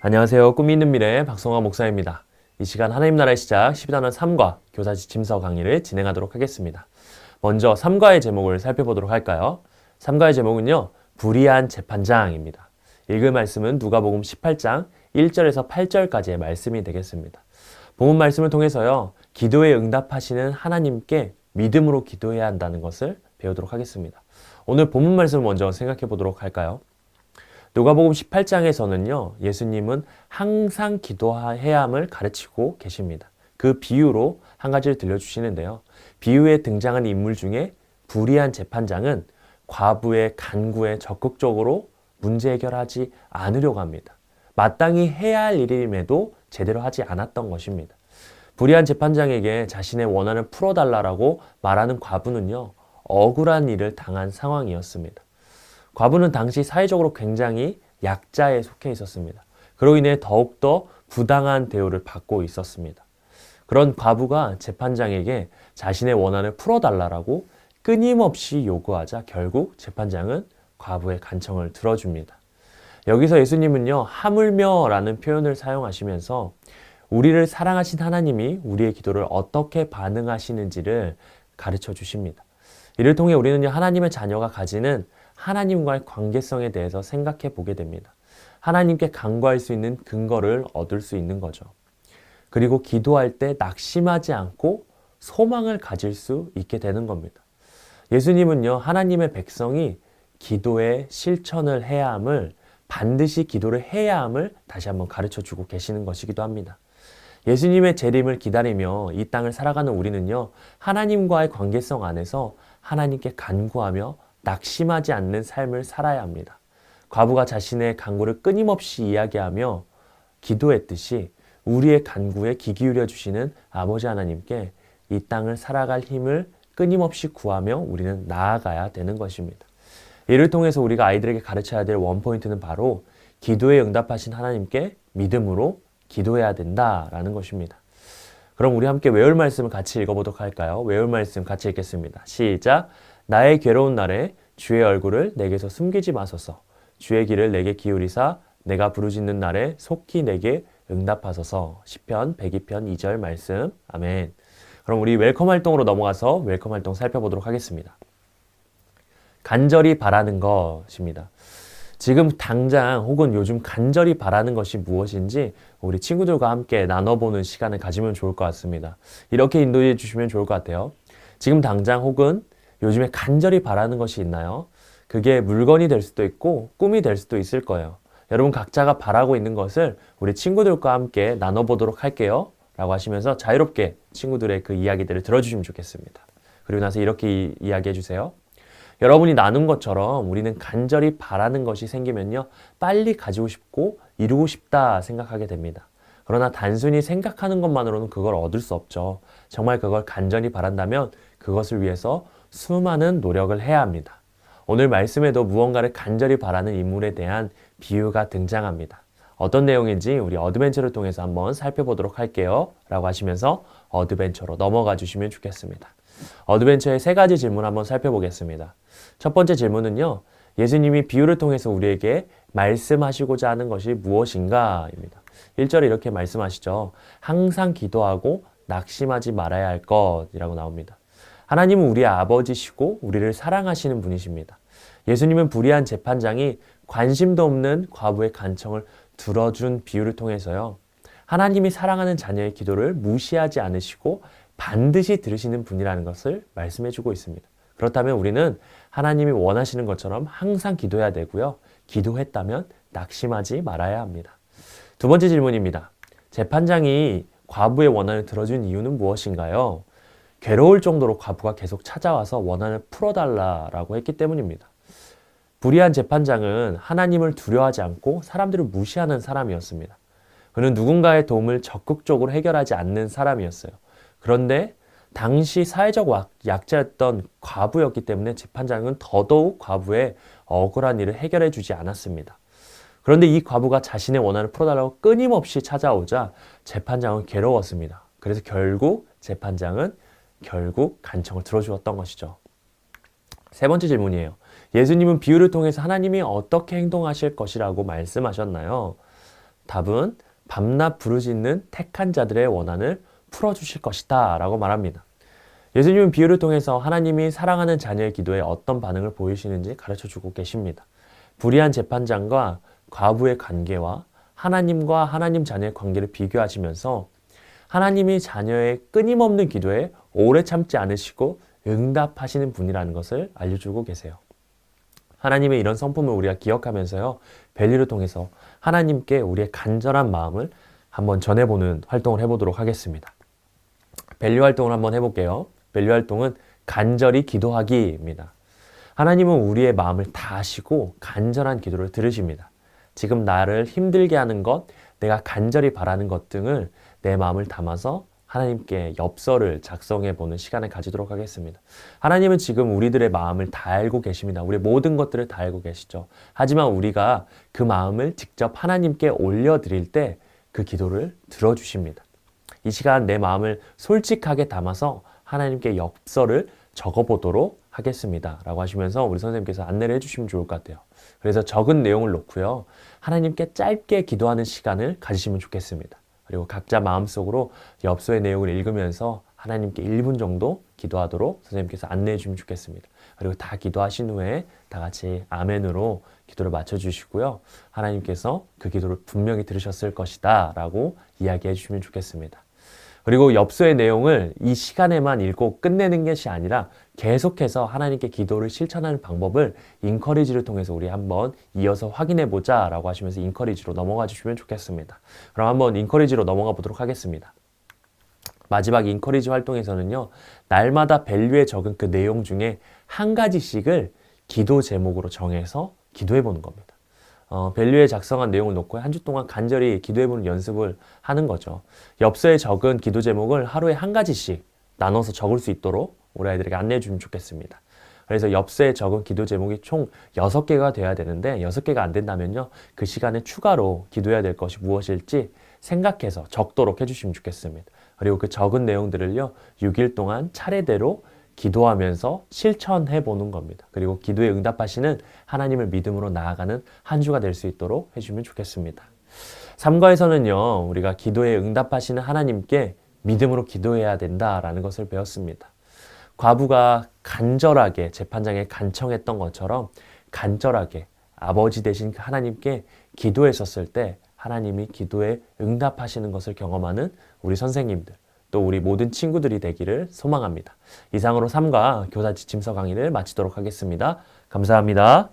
안녕하세요. 꿈이 있는 미래 박성화 목사입니다. 이 시간 하나님 나라의 시작 12단원 3과 교사 지침서 강의를 진행하도록 하겠습니다. 먼저 3과의 제목을 살펴보도록 할까요? 3과의 제목은요. 불의한 재판장입니다. 읽을 말씀은 누가복음 18장 1절에서 8절까지의 말씀이 되겠습니다. 본문 말씀을 통해서요. 기도에 응답하시는 하나님께 믿음으로 기도해야 한다는 것을 배우도록 하겠습니다. 오늘 본문 말씀을 먼저 생각해 보도록 할까요? 누가복음 18장에서는요. 예수님은 항상 기도해야 함을 가르치고 계십니다. 그 비유로 한 가지를 들려주시는데요. 비유에 등장하는 인물 중에 불의한 재판장은 과부의 간구에 적극적으로 문제 해결하지 않으려고 합니다. 마땅히 해야 할 일임에도 제대로 하지 않았던 것입니다. 불의한 재판장에게 자신의 원한을 풀어달라고 말하는 과부는요. 억울한 일을 당한 상황이었습니다. 과부는 당시 사회적으로 굉장히 약자에 속해 있었습니다. 그로 인해 더욱더 부당한 대우를 받고 있었습니다. 그런 과부가 재판장에게 자신의 원한을 풀어달라고 끊임없이 요구하자 결국 재판장은 과부의 간청을 들어줍니다. 여기서 예수님은요, 하물며라는 표현을 사용하시면서 우리를 사랑하신 하나님이 우리의 기도를 어떻게 반응하시는지를 가르쳐 주십니다. 이를 통해 우리는요, 하나님의 자녀가 가지는 하나님과의 관계성에 대해서 생각해 보게 됩니다. 하나님께 간구할 수 있는 근거를 얻을 수 있는 거죠. 그리고 기도할 때 낙심하지 않고 소망을 가질 수 있게 되는 겁니다. 예수님은요, 하나님의 백성이 기도에 실천을 해야 함을, 반드시 기도를 해야 함을 다시 한번 가르쳐 주고 계시는 것이기도 합니다. 예수님의 재림을 기다리며 이 땅을 살아가는 우리는요, 하나님과의 관계성 안에서 하나님께 간구하며 낙심하지 않는 삶을 살아야 합니다. 과부가 자신의 간구를 끊임없이 이야기하며 기도했듯이 우리의 간구에 귀 기울여 주시는 아버지 하나님께 이 땅을 살아갈 힘을 끊임없이 구하며 우리는 나아가야 되는 것입니다. 이를 통해서 우리가 아이들에게 가르쳐야 될 원포인트는 바로 기도에 응답하신 하나님께 믿음으로 기도해야 된다라는 것입니다. 그럼 우리 함께 외울 말씀을 같이 읽어보도록 할까요? 외울 말씀 같이 읽겠습니다. 시작! 나의 괴로운 날에 주의 얼굴을 내게서 숨기지 마소서. 주의 길을 내게 기울이사 내가 부르짖는 날에 속히 내게 응답하소서. 시편 102편 2절 말씀. 아멘. 그럼 우리 웰컴 활동으로 넘어가서 웰컴 활동 살펴보도록 하겠습니다. 간절히 바라는 것입니다. 지금 당장 혹은 요즘 간절히 바라는 것이 무엇인지 우리 친구들과 함께 나눠보는 시간을 가지면 좋을 것 같습니다. 이렇게 인도해 주시면 좋을 것 같아요. 지금 당장 혹은 요즘에 간절히 바라는 것이 있나요? 그게 물건이 될 수도 있고 꿈이 될 수도 있을 거예요. 여러분 각자가 바라고 있는 것을 우리 친구들과 함께 나눠보도록 할게요. 라고 하시면서 자유롭게 친구들의 그 이야기들을 들어주시면 좋겠습니다. 그리고 나서 이렇게 이야기해 주세요. 여러분이 나눈 것처럼 우리는 간절히 바라는 것이 생기면요. 빨리 가지고 싶고 이루고 싶다 생각하게 됩니다. 그러나 단순히 생각하는 것만으로는 그걸 얻을 수 없죠. 정말 그걸 간절히 바란다면 그것을 위해서 수많은 노력을 해야 합니다. 오늘 말씀에도 무언가를 간절히 바라는 인물에 대한 비유가 등장합니다. 어떤 내용인지 우리 어드벤처를 통해서 한번 살펴보도록 할게요. 라고 하시면서 어드벤처로 넘어가 주시면 좋겠습니다. 어드벤처의 세 가지 질문 한번 살펴보겠습니다. 첫 번째 질문은요. 예수님이 비유를 통해서 우리에게 말씀하시고자 하는 것이 무엇인가? 입니다. 1절에 이렇게 말씀하시죠. 항상 기도하고 낙심하지 말아야 할 것이라고 나옵니다. 하나님은 우리의 아버지시고 우리를 사랑하시는 분이십니다. 예수님은 불의한 재판장이 관심도 없는 과부의 간청을 들어준 비유를 통해서요. 하나님이 사랑하는 자녀의 기도를 무시하지 않으시고 반드시 들으시는 분이라는 것을 말씀해주고 있습니다. 그렇다면 우리는 하나님이 원하시는 것처럼 항상 기도해야 되고요. 기도했다면 낙심하지 말아야 합니다. 두 번째 질문입니다. 재판장이 과부의 원한을 들어준 이유는 무엇인가요? 괴로울 정도로 과부가 계속 찾아와서 원한을 풀어달라고 했기 때문입니다. 불의한 재판장은 하나님을 두려워하지 않고 사람들을 무시하는 사람이었습니다. 그는 누군가의 도움을 적극적으로 해결하지 않는 사람이었어요. 그런데 당시 사회적 약자였던 과부였기 때문에 재판장은 더더욱 과부의 억울한 일을 해결해 주지 않았습니다. 그런데 이 과부가 자신의 원한을 풀어달라고 끊임없이 찾아오자 재판장은 괴로웠습니다. 그래서 재판장은 결국 간청을 들어주었던 것이죠. 세 번째 질문이에요. 예수님은 비유를 통해서 하나님이 어떻게 행동하실 것이라고 말씀하셨나요? 답은 밤낮 부르짖는 택한 자들의 원한을 풀어주실 것이다 라고 말합니다. 예수님은 비유를 통해서 하나님이 사랑하는 자녀의 기도에 어떤 반응을 보이시는지 가르쳐주고 계십니다. 불의한 재판장과 과부의 관계와 하나님과 하나님 자녀의 관계를 비교하시면서 하나님이 자녀의 끊임없는 기도에 오래 참지 않으시고 응답하시는 분이라는 것을 알려주고 계세요. 하나님의 이런 성품을 우리가 기억하면서요, 벨리를 통해서 하나님께 우리의 간절한 마음을 한번 전해보는 활동을 해보도록 하겠습니다. 밸류 활동을 한번 해볼게요. 밸류 활동은 간절히 기도하기입니다. 하나님은 우리의 마음을 다 아시고 간절한 기도를 들으십니다. 지금 나를 힘들게 하는 것, 내가 간절히 바라는 것 등을 내 마음을 담아서 하나님께 엽서를 작성해 보는 시간을 가지도록 하겠습니다. 하나님은 지금 우리들의 마음을 다 알고 계십니다. 우리 모든 것들을 다 알고 계시죠. 하지만 우리가 그 마음을 직접 하나님께 올려드릴 때 그 기도를 들어주십니다. 이 시간 내 마음을 솔직하게 담아서 하나님께 엽서를 적어보도록 하겠습니다. 라고 하시면서 우리 선생님께서 안내를 해주시면 좋을 것 같아요. 그래서 적은 내용을 놓고요, 하나님께 짧게 기도하는 시간을 가지시면 좋겠습니다. 그리고 각자 마음속으로 엽서의 내용을 읽으면서 하나님께 1분 정도 기도하도록 선생님께서 안내해 주시면 좋겠습니다. 그리고 다 기도하신 후에 다 같이 아멘으로 기도를 마쳐주시고요. 하나님께서 그 기도를 분명히 들으셨을 것이다 라고 이야기해 주시면 좋겠습니다. 그리고 엽서의 내용을 이 시간에만 읽고 끝내는 것이 아니라 계속해서 하나님께 기도를 실천하는 방법을 인커리지를 통해서 우리 한번 이어서 확인해 보자 라고 하시면서 인커리지로 넘어가 주시면 좋겠습니다. 그럼 한번 인커리지로 넘어가 보도록 하겠습니다. 마지막 인커리지 활동에서는요, 날마다 밸류에 적은 그 내용 중에 한 가지씩을 기도 제목으로 정해서 기도해 보는 겁니다. 밸류에 작성한 내용을 놓고 한 주 동안 간절히 기도해보는 연습을 하는 거죠. 엽서에 적은 기도 제목을 하루에 한 가지씩 나눠서 적을 수 있도록 우리 아이들에게 안내해 주면 좋겠습니다. 그래서 엽서에 적은 기도 제목이 총 6개가 돼야 되는데 6개가 안 된다면요, 그 시간에 추가로 기도해야 될 것이 무엇일지 생각해서 적도록 해주시면 좋겠습니다. 그리고 그 적은 내용들을요, 6일 동안 차례대로 기도하면서 실천해 보는 겁니다. 그리고 기도에 응답하시는 하나님을 믿음으로 나아가는 한 주가 될 수 있도록 해주면 좋겠습니다. 3과에서는요, 우리가 기도에 응답하시는 하나님께 믿음으로 기도해야 된다라는 것을 배웠습니다. 과부가 간절하게 재판장에 간청했던 것처럼 간절하게 아버지 되신 하나님께 기도했었을 때 하나님이 기도에 응답하시는 것을 경험하는 우리 선생님들, 또 우리 모든 친구들이 되기를 소망합니다. 이상으로 3과 교사 지침서 강의를 마치도록 하겠습니다. 감사합니다.